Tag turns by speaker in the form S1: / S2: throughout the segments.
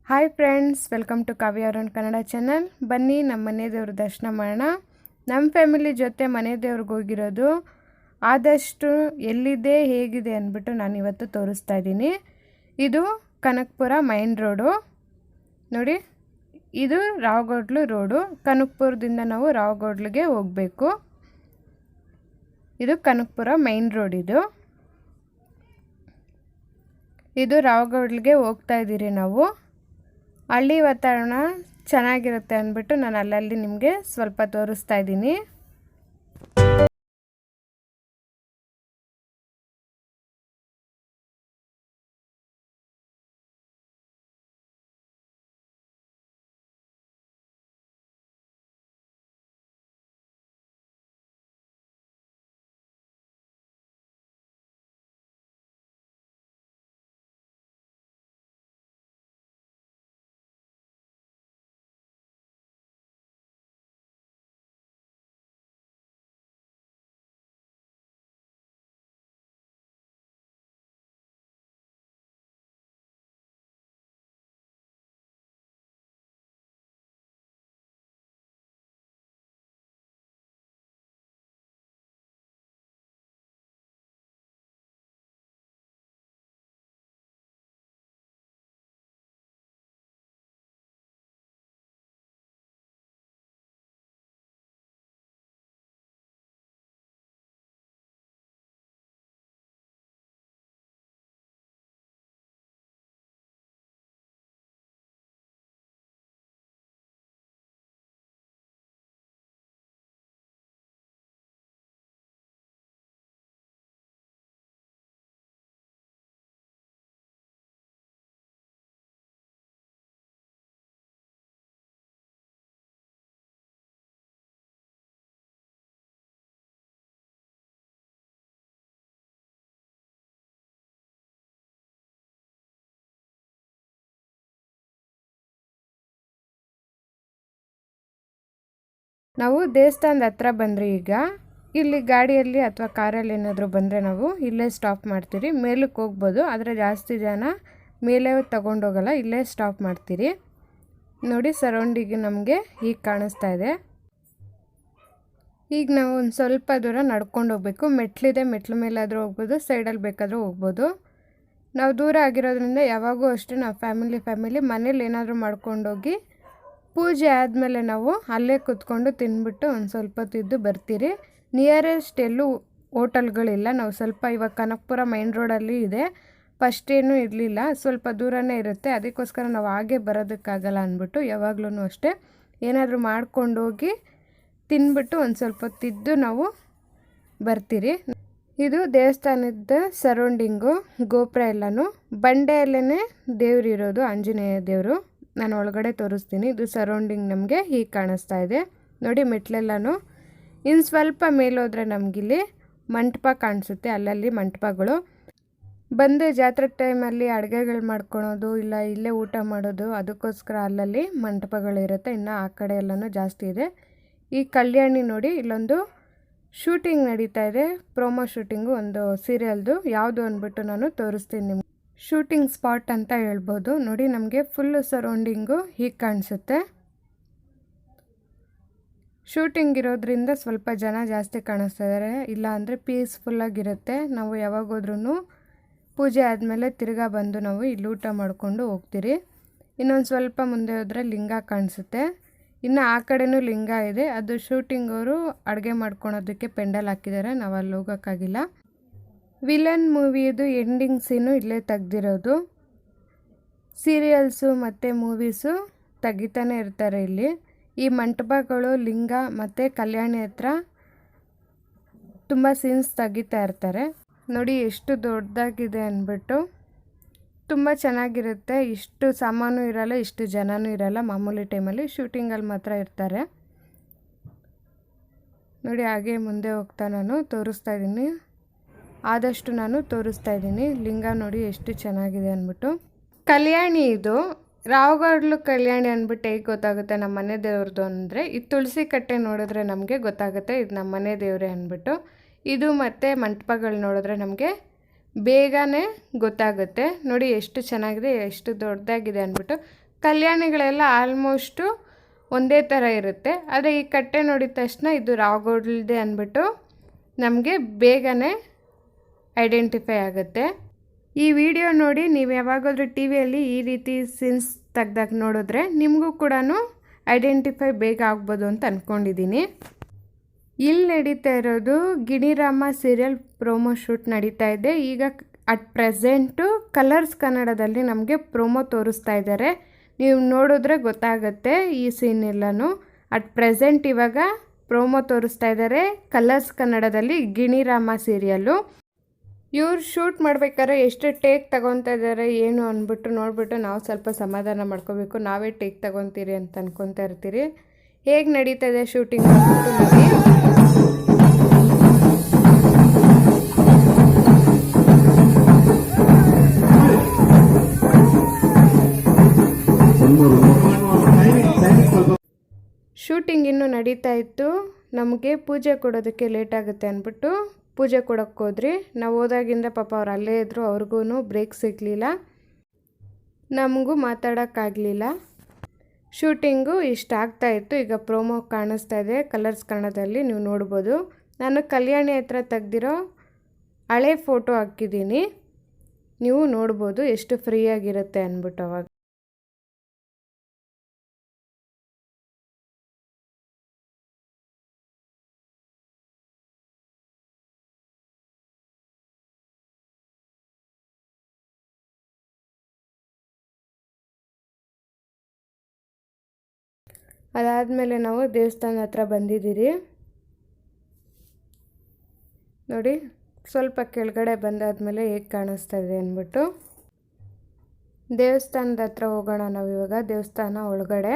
S1: Hi friends, welcome to Kavya Arun Kannada channel. ಬನ್ನಿ ನಮ್ಮ ಮನೆ ದೇವ್ರ ದರ್ಶನ ಮಾಡೋಣ. ನಮ್ಮ ಫ್ಯಾಮಿಲಿ ಜೊತೆ ಮನೆ ದೇವ್ರಿಗೆ ಹೋಗಿರೋದು. ಆದಷ್ಟು ಎಲ್ಲಿದೆ ಹೇಗಿದೆ ಅಂದ್ಬಿಟ್ಟು ನಾನು ಇವತ್ತು ತೋರಿಸ್ತಾ ಇದ್ದೀನಿ. ಇದು ಕನಕಪುರ ಮೈನ್ ರೋಡು ನೋಡಿ. ಇದು ರಾವಗೋಡ್ಲು ರೋಡು. ಕನಕಪುರದಿಂದ ನಾವು ರಾವಗೋಡ್ಲಿಗೆ ಹೋಗಬೇಕು. ಇದು ಕನಕಪುರ ಮೈನ್ ರೋಡ್. ಇದು ರಾವಗೋಡ್ಲಿಗೆ ಹೋಗ್ತಾ ಇದ್ದೀರಿ ನಾವು. ಹಳ್ಳಿ ವಾತಾವರಣ ಚೆನ್ನಾಗಿರುತ್ತೆ ಅಂದ್ಬಿಟ್ಟು ನಾನು ಅಲ್ಲಲ್ಲಿ ನಿಮಗೆ ಸ್ವಲ್ಪ ತೋರಿಸ್ತಾ ಇದ್ದೀನಿ. ನಾವು ದೇವಸ್ಥಾನದ ಹತ್ರ ಬಂದ್ರಿ. ಈಗ ಇಲ್ಲಿ ಗಾಡಿಯಲ್ಲಿ ಅಥವಾ ಕಾರಲ್ಲಿ ಏನಾದರೂ ಬಂದರೆ ನಾವು ಇಲ್ಲೇ ಸ್ಟಾಪ್ ಮಾಡ್ತೀರಿ. ಮೇಲಕ್ಕೆ ಹೋಗ್ಬೋದು, ಆದರೆ ಜಾಸ್ತಿ ಜನ ಮೇಲೆ ತಗೊಂಡೋಗಲ್ಲ, ಇಲ್ಲೇ ಸ್ಟಾಪ್ ಮಾಡ್ತೀರಿ. ನೋಡಿ ಸರೌಂಡಿಂಗ್ ನಮಗೆ ಹೀಗೆ ಕಾಣಿಸ್ತಾ ಇದೆ. ಈಗ ನಾವು ಒಂದು ಸ್ವಲ್ಪ ದೂರ ನಡ್ಕೊಂಡು ಹೋಗ್ಬೇಕು. ಮೆಟ್ಲಿದೆ, ಮೆಟ್ಲು ಮೇಲಾದರೂ ಹೋಗ್ಬೋದು, ಸೈಡಲ್ಲಿ ಬೇಕಾದರೂ ಹೋಗ್ಬೋದು. ನಾವು ದೂರ ಆಗಿರೋದ್ರಿಂದ ಯಾವಾಗೂ ಅಷ್ಟೇ ನಾವು ಫ್ಯಾಮಿಲಿ ಮನೇಲಿ ಏನಾದರೂ ಮಾಡ್ಕೊಂಡೋಗಿ ಪೂಜೆ ಆದಮೇಲೆ ನಾವು ಅಲ್ಲೇ ಕೂತ್ಕೊಂಡು ತಿಂದ್ಬಿಟ್ಟು ಒಂದು ಸ್ವಲ್ಪ ತಿದ್ದು ಬರ್ತೀರಿ. ನಿಯರೆಸ್ಟ್ ಎಲ್ಲೂ ಹೋಟೆಲ್ಗಳಿಲ್ಲ. ನಾವು ಸ್ವಲ್ಪ ಇವಾಗ ಕನಕಪುರ ಮೈನ್ ರೋಡಲ್ಲಿ ಇದೆ. ಫಸ್ಟ್ ಏನೂ ಇರಲಿಲ್ಲ, ಸ್ವಲ್ಪ ದೂರನೇ ಇರುತ್ತೆ. ಅದಕ್ಕೋಸ್ಕರ ನಾವು ಹಾಗೆ ಬರೋದಕ್ಕಾಗಲ್ಲ ಅಂದ್ಬಿಟ್ಟು ಯಾವಾಗಲೂ ಅಷ್ಟೇ ಏನಾದರೂ ಮಾಡ್ಕೊಂಡೋಗಿ ತಿಂದ್ಬಿಟ್ಟು ಒಂದು ಸ್ವಲ್ಪ ತಿದ್ದು ನಾವು ಬರ್ತೀರಿ. ಇದು ದೇವಸ್ಥಾನದ ಸರೌಂಡಿಂಗು, ಗೋಪುರ ಎಲ್ಲನೂ ಬಂಡೆಯಲ್ಲೇ ದೇವ್ರು ಇರೋದು, ಆಂಜನೇಯ ದೇವರು. ನಾನು ಒಳಗಡೆ ತೋರಿಸ್ತೀನಿ. ಇದು ಸರೌಂಡಿಂಗ್ ನಮಗೆ ಹೀಗೆ ಕಾಣಿಸ್ತಾ ಇದೆ ನೋಡಿ. ಮೆಟ್ಲೆಲ್ಲನೂ ಇನ್ನು ಸ್ವಲ್ಪ ಮೇಲೋದ್ರೆ ನಮಗಿಲ್ಲಿ ಮಂಟಪ ಕಾಣಿಸುತ್ತೆ. ಅಲ್ಲಲ್ಲಿ ಮಂಟಪಗಳು ಬಂದು ಜಾತ್ರೆ ಟೈಮಲ್ಲಿ ಅಡುಗೆಗಳು ಮಾಡ್ಕೊಳೋದು, ಇಲ್ಲ ಇಲ್ಲೇ ಊಟ ಮಾಡೋದು, ಅದಕ್ಕೋಸ್ಕರ ಅಲ್ಲಲ್ಲಿ ಮಂಟಪಗಳಿರುತ್ತೆ. ಇನ್ನು ಆ ಕಡೆ ಎಲ್ಲನೂ ಜಾಸ್ತಿ ಇದೆ. ಈ ಕಲ್ಯಾಣಿ ನೋಡಿ, ಇಲ್ಲೊಂದು ಶೂಟಿಂಗ್ ನಡೀತಾ ಇದೆ, ಪ್ರೋಮೋ ಶೂಟಿಂಗು ಒಂದು ಸೀರಿಯಲ್ದು. ಯಾವುದು ಅಂದ್ಬಿಟ್ಟು ನಾನು ತೋರಿಸ್ತೀನಿ ನಿಮ್ಗೆ. ಶೂಟಿಂಗ್ ಸ್ಪಾಟ್ ಅಂತ ಹೇಳ್ಬೋದು ನೋಡಿ. ನಮಗೆ ಫುಲ್ಲು ಸರೌಂಡಿಂಗು ಹೀಗೆ ಕಾಣಿಸುತ್ತೆ. ಶೂಟಿಂಗ್ ಇರೋದ್ರಿಂದ ಸ್ವಲ್ಪ ಜನ ಜಾಸ್ತಿ ಕಾಣಿಸ್ತಾ ಇದ್ದಾರೆ, ಇಲ್ಲ ಅಂದರೆ ಪೀಸ್ಫುಲ್ಲಾಗಿರುತ್ತೆ. ನಾವು ಯಾವಾಗ ಹೋದ್ರೂ ಪೂಜೆ ಆದಮೇಲೆ ತಿರ್ಗಾ ಬಂದು ನಾವು ಇಲ್ಲಿ ಊಟ ಮಾಡಿಕೊಂಡು ಹೋಗ್ತೀರಿ. ಇನ್ನೊಂದು ಸ್ವಲ್ಪ ಮುಂದೆ ಹೋದರೆ ಲಿಂಗ ಕಾಣಿಸುತ್ತೆ. ಇನ್ನು ಆ ಕಡೆನೂ ಲಿಂಗ ಇದೆ. ಅದು ಶೂಟಿಂಗ್ ಅವರು ಅಡುಗೆ ಮಾಡ್ಕೊಳೋದಕ್ಕೆ ಪೆಂಡಲ್ ಹಾಕಿದ್ದಾರೆ, ನಾವು ಅಲ್ಲಿ ಹೋಗೋಕ್ಕಾಗಿಲ್ಲ. ವಿಲನ್ ಮೂವಿದು ಎಂಡಿಂಗ್ ಸೀನು ಇಲ್ಲೇ ತೆಗ್ದಿರೋದು. ಸೀರಿಯಲ್ಸು ಮತ್ತು ಮೂವೀಸು ತೆಗಿತಾನೆ ಇರ್ತಾರೆ ಇಲ್ಲಿ. ಈ ಮಂಟಪಗಳು, ಲಿಂಗ ಮತ್ತು ಕಲ್ಯಾಣಿ ಹತ್ರ ತುಂಬ ಸೀನ್ಸ್ ತೆಗಿತಾ ಇರ್ತಾರೆ ನೋಡಿ. ಎಷ್ಟು ದೊಡ್ಡದಾಗಿದೆ ಅಂದ್ಬಿಟ್ಟು ತುಂಬ ಚೆನ್ನಾಗಿರುತ್ತೆ. ಇಷ್ಟು ಸಾಮಾನು ಇರಲ್ಲ, ಇಷ್ಟು ಜನನೂ ಇರಲ್ಲ ಮಾಮೂಲಿ ಟೈಮಲ್ಲಿ. ಶೂಟಿಂಗಲ್ಲಿ ಮಾತ್ರ ಇರ್ತಾರೆ ನೋಡಿ. ಹಾಗೆ ಮುಂದೆ ಹೋಗ್ತಾ ನಾನು ತೋರಿಸ್ತಾ ಇದ್ದೀನಿ. ಆದಷ್ಟು ನಾನು ತೋರಿಸ್ತಾ ಇದ್ದೀನಿ. ಲಿಂಗ ನೋಡಿ ಎಷ್ಟು ಚೆನ್ನಾಗಿದೆ ಅಂದ್ಬಿಟ್ಟು. ಕಲ್ಯಾಣಿ ಇದು ರಾವಗೋಡ್ಲು ಕಲ್ಯಾಣಿ ಅಂದ್ಬಿಟ್ಟು ಹೇಗೆ ಗೊತ್ತಾಗುತ್ತೆ ನಮ್ಮ ಮನೆ ದೇವ್ರದ್ದು ಅಂದರೆ, ಈ ತುಳಸಿ ಕಟ್ಟೆ ನೋಡಿದ್ರೆ ನಮಗೆ ಗೊತ್ತಾಗುತ್ತೆ ಇದು ನಮ್ಮ ಮನೆ ದೇವರೇ ಅಂದ್ಬಿಟ್ಟು. ಇದು ಮತ್ತು ಮಂಟಪಗಳು ನೋಡಿದ್ರೆ ನಮಗೆ ಬೇಗನೆ ಗೊತ್ತಾಗುತ್ತೆ ನೋಡಿ ಎಷ್ಟು ಚೆನ್ನಾಗಿದೆ, ಎಷ್ಟು ದೊಡ್ಡದಾಗಿದೆ ಅಂದ್ಬಿಟ್ಟು. ಕಲ್ಯಾಣಿಗಳೆಲ್ಲ ಆಲ್ಮೋಸ್ಟು ಒಂದೇ ಥರ ಇರುತ್ತೆ. ಆದರೆ ಈ ಕಟ್ಟೆ ನೋಡಿದ ತಕ್ಷಣ ಇದು ರಾವ್ಗೌಡ್ಲದೇ ಅಂದ್ಬಿಟ್ಟು ನಮಗೆ ಬೇಗನೆ ಐಡೆಂಟಿಫೈ ಆಗುತ್ತೆ. ಈ ವಿಡಿಯೋ ನೋಡಿ ನೀವು ಯಾವಾಗಾದರೂ ಟಿ ವಿಯಲ್ಲಿ ಈ ರೀತಿ ಸೀನ್ಸ್ ತೆಗ್ದಾಗ ನೋಡಿದ್ರೆ ನಿಮಗೂ ಕೂಡ ಐಡೆಂಟಿಫೈ ಬೇಗ ಆಗ್ಬೋದು ಅಂತ ಅಂದ್ಕೊಂಡಿದ್ದೀನಿ. ಇಲ್ಲಿ ನಡೀತಾ ಇರೋದು ಗಿಣಿರಾಮ ಸೀರಿಯಲ್ ಪ್ರೋಮೋ ಶೂಟ್ ನಡೀತಾ ಇದೆ. ಈಗ ಅಟ್ ಪ್ರೆಸೆಂಟು ಕಲರ್ಸ್ ಕನ್ನಡದಲ್ಲಿ ನಮಗೆ ಪ್ರೋಮೋ ತೋರಿಸ್ತಾ ಇದ್ದಾರೆ. ನೀವು ನೋಡಿದ್ರೆ ಗೊತ್ತಾಗುತ್ತೆ ಈ ಸೀನ್ ಎಲ್ಲನೂ. ಅಟ್ ಪ್ರೆಸೆಂಟ್ ಇವಾಗ ಪ್ರೋಮೋ ತೋರಿಸ್ತಾ ಇದ್ದಾರೆ ಕಲರ್ಸ್ ಕನ್ನಡದಲ್ಲಿ ಗಿಣಿರಾಮ ಸೀರಿಯಲ್ಲು. ಇವ್ರು ಶೂಟ್ ಮಾಡ್ಬೇಕಾದ್ರೆ ಎಷ್ಟು ಟೇಕ್ ತಗೊತಾ ಇದ್ದಾರೆ ಏನು ಅಂದ್ಬಿಟ್ಟು ನೋಡಿಬಿಟ್ಟು ನಾವು ಸ್ವಲ್ಪ ಸಮಾಧಾನ ಮಾಡ್ಕೋಬೇಕು. ನಾವೇ ಟೇಕ್ ತಗೊತೀರಿ ಅಂತ ಅನ್ಕೊತಾ ಇರ್ತೀರಿ. ಹೇಗೆ ನಡೀತಾ ಇದೆ ಶೂಟಿಂಗ್ ಅಂದ್ಬಿಟ್ಟು ನೋಡಿ. ಶೂಟಿಂಗ್ ಇನ್ನೂ ನಡೀತಾ ಇತ್ತು. ನಮಗೆ ಪೂಜೆ ಕೊಡೋದಕ್ಕೆ ಲೇಟ್ ಆಗುತ್ತೆ ಅಂದ್ಬಿಟ್ಟು ಪೂಜೆ ಕೊಡೋಕ್ಕೆ ಹೋದ್ರಿ. ನಾವು ಹೋದಾಗಿಂದ ಪಾಪ ಅವ್ರು ಅಲ್ಲೇ ಇದ್ದರು. ಅವ್ರಿಗೂ ಬ್ರೇಕ್ ಸಿಗಲಿಲ್ಲ, ನಮಗೂ ಮಾತಾಡೋಕ್ಕಾಗಲಿಲ್ಲ. ಶೂಟಿಂಗು ಇಷ್ಟ ಆಗ್ತಾಯಿತ್ತು. ಈಗ ಪ್ರೋಮೋ ಕಾಣಿಸ್ತಾ ಇದೆ ಕಲರ್ಸ್ ಕನ್ನಡದಲ್ಲಿ, ನೀವು ನೋಡ್ಬೋದು. ನಾನು ಕಲ್ಯಾಣಿ ಹತ್ರ ತೆಗ್ದಿರೋ ಹಳೆ ಫೋಟೋ ಹಾಕಿದ್ದೀನಿ, ನೀವು ನೋಡ್ಬೋದು ಎಷ್ಟು ಫ್ರೀಯಾಗಿರುತ್ತೆ ಅಂದ್ಬಿಟ್ಟು. ಅವಾಗ ಅದಾದಮೇಲೆ ನಾವು ದೇವಸ್ಥಾನದ ಹತ್ರ ಬಂದಿದ್ದೀರಿ ನೋಡಿ. ಸ್ವಲ್ಪ ಕೆಳಗಡೆ ಬಂದಾದಮೇಲೆ ಹೇಗೆ ಕಾಣಿಸ್ತಾ ಇದೆ ಅಂದ್ಬಿಟ್ಟು ದೇವಸ್ಥಾನದ ಹತ್ರ ಹೋಗೋಣ ನಾವು ಇವಾಗ. ದೇವಸ್ಥಾನ ಒಳಗಡೆ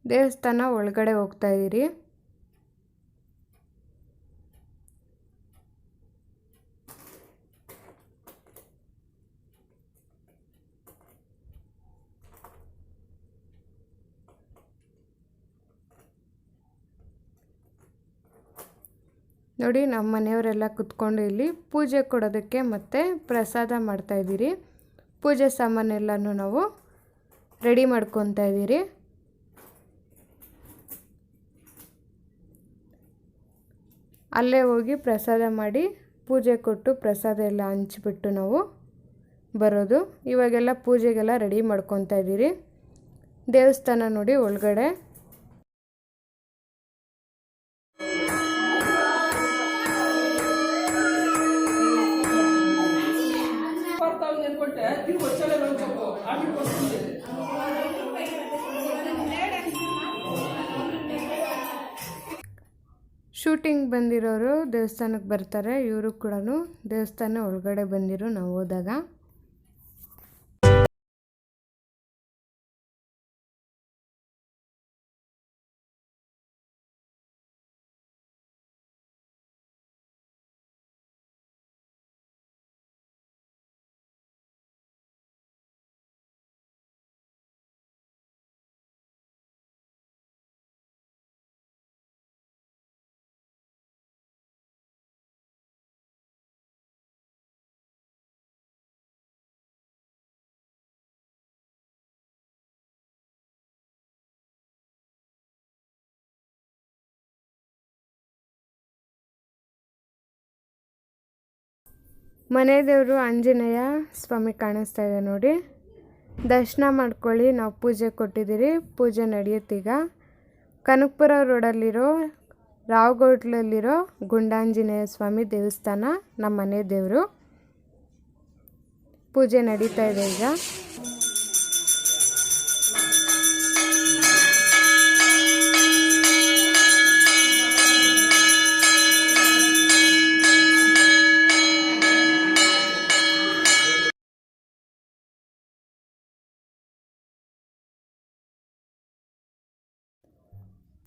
S1: ದೇವಸ್ಥಾನ ಒಳಗಡೆ ಹೋಗ್ತಾ ಇದ್ದೀರಿ. ನೋಡಿ ನಮ್ಮ ಮನೆಯವರೆಲ್ಲ ಕುತ್ಕೊಂಡು ಇಲ್ಲಿ ಪೂಜೆ ಕೊಡೋದಕ್ಕೆ ಮತ್ತು ಪ್ರಸಾದ ಮಾಡ್ತಾಯಿದ್ದೀರಿ. ಪೂಜೆ ಸಾಮಾನೆಲ್ಲನೂ ನಾವು ರೆಡಿ ಮಾಡ್ಕೊತಾ ಇದ್ದೀರಿ. ಅಲ್ಲೇ ಹೋಗಿ ಪ್ರಸಾದ ಮಾಡಿ ಪೂಜೆ ಕೊಟ್ಟು ಪ್ರಸಾದ ಎಲ್ಲ ಹಂಚಿಬಿಟ್ಟು ನಾವು ಬರೋದು. ಇವಾಗೆಲ್ಲ ಪೂಜೆಗೆಲ್ಲ ರೆಡಿ ಮಾಡ್ಕೊತಾ ಇದ್ದೀರಿ. ದೇವಸ್ಥಾನ ನೋಡಿ ಒಳಗಡೆ. ಶೂಟಿಂಗ್ ಬಂದಿರೋರು ದೇವಸ್ಥಾನಕ್ಕೆ ಬರ್ತಾರೆ. ಇವರು ಕೂಡ ದೇವಸ್ಥಾನ ಒಳಗಡೆ ಬಂದಿರೋ ನಾವು ಹೋದಾಗ. ಮನೆ ದೇವರು ಆಂಜನೇಯ ಸ್ವಾಮಿ ಕಾಣಿಸ್ತಾ ಇದೆ ನೋಡಿ. ದರ್ಶನ ಮಾಡ್ಕೊಳ್ಳಿ. ನಾವು ಪೂಜೆ ಕೊಟ್ಟಿದ್ದೀರಿ. ಪೂಜೆ ನಡೆಯುತ್ತೀಗ. ಕನಕಪುರ ರೋಡಲ್ಲಿರೋ ರಾವ್ಗೌಡ್ಲಲ್ಲಿರೋ ಗುಂಡಾಂಜನೇಯ ಸ್ವಾಮಿ ದೇವಸ್ಥಾನ ನಮ್ಮ ಮನೆ ದೇವರು. ಪೂಜೆ ನಡೀತಾ ಇದೆ ಈಗ.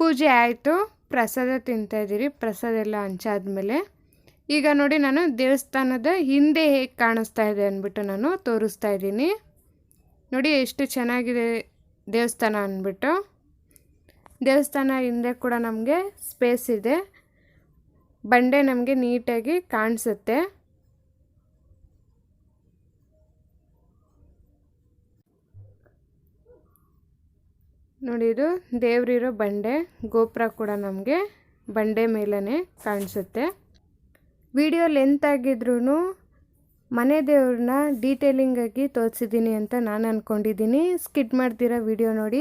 S1: ಪೂಜೆ ಆಯಿತು, ಪ್ರಸಾದ ತಿಂತಾಯಿದ್ದೀರಿ. ಪ್ರಸಾದ ಎಲ್ಲ ಹಂಚಾದ್ಮೇಲೆ ಈಗ ನೋಡಿ ನಾನು ದೇವಸ್ಥಾನದ ಹಿಂದೆ ಹೇಗೆ ಕಾಣಿಸ್ತಾ ಇದೆ ಅಂದ್ಬಿಟ್ಟು ನಾನು ತೋರಿಸ್ತಾ ಇದ್ದೀನಿ. ನೋಡಿ ಎಷ್ಟು ಚೆನ್ನಾಗಿದೆ ದೇವಸ್ಥಾನ ಅಂದ್ಬಿಟ್ಟು. ದೇವಸ್ಥಾನ ಹಿಂದೆ ಕೂಡ ನಮಗೆ ಸ್ಪೇಸ್ ಇದೆ, ಬಂಡೆ ನಮಗೆ ನೀಟಾಗಿ ಕಾಣಿಸುತ್ತೆ. ನೋಡಿ ಇದು ದೇವರಿರೋ ಬಂಡೆ, ಗೋಪುರ ಕೂಡ ನಮಗೆ ಬಂಡೆ ಮೇಲೇ ಕಾಣಿಸುತ್ತೆ. ವಿಡಿಯೋ ಲೆಂತ್ ಆಗಿದ್ರೂ ಮನೆ ದೇವ್ರನ್ನ ಡೀಟೇಲಿಂಗಾಗಿ ತೋರಿಸಿದ್ದೀನಿ ಅಂತ ನಾನು ಅಂದ್ಕೊಂಡಿದ್ದೀನಿ. ಸ್ಕಿಪ್ ಮಾಡ್ತೀರಾ ವಿಡಿಯೋ ನೋಡಿ.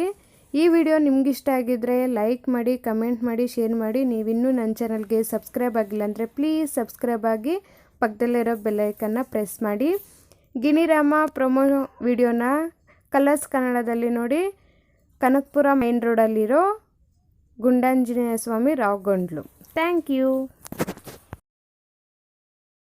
S1: ಈ ವಿಡಿಯೋ ನಿಮಗಿಷ್ಟ ಆಗಿದ್ದರೆ ಲೈಕ್ ಮಾಡಿ, ಕಮೆಂಟ್ ಮಾಡಿ, ಶೇರ್ ಮಾಡಿ. ನೀವಿನ್ನೂ ನನ್ನ ಚಾನಲ್ಗೆ ಸಬ್ಸ್ಕ್ರೈಬ್ ಆಗಿಲ್ಲ ಅಂದರೆ ಪ್ಲೀಸ್ ಸಬ್ಸ್ಕ್ರೈಬ್ ಆಗಿ ಪಕ್ಕದಲ್ಲಿರೋ ಬೆಲ್ಲೈಕನ್ನ ಪ್ರೆಸ್ ಮಾಡಿ. ಗಿಣಿರಾಮ ಪ್ರೊಮೋ ವಿಡಿಯೋನ ಕಲರ್ಸ್ ಕನ್ನಡದಲ್ಲಿ ನೋಡಿ. ಕನಕಪುರ ಮೈನ್ ರೋಡಲ್ಲಿರೋ ಗುಂಡಾಂಜನೇಯ ಸ್ವಾಮಿ ರಾವ್ಗೊಂಡ್ಲು. Thank you.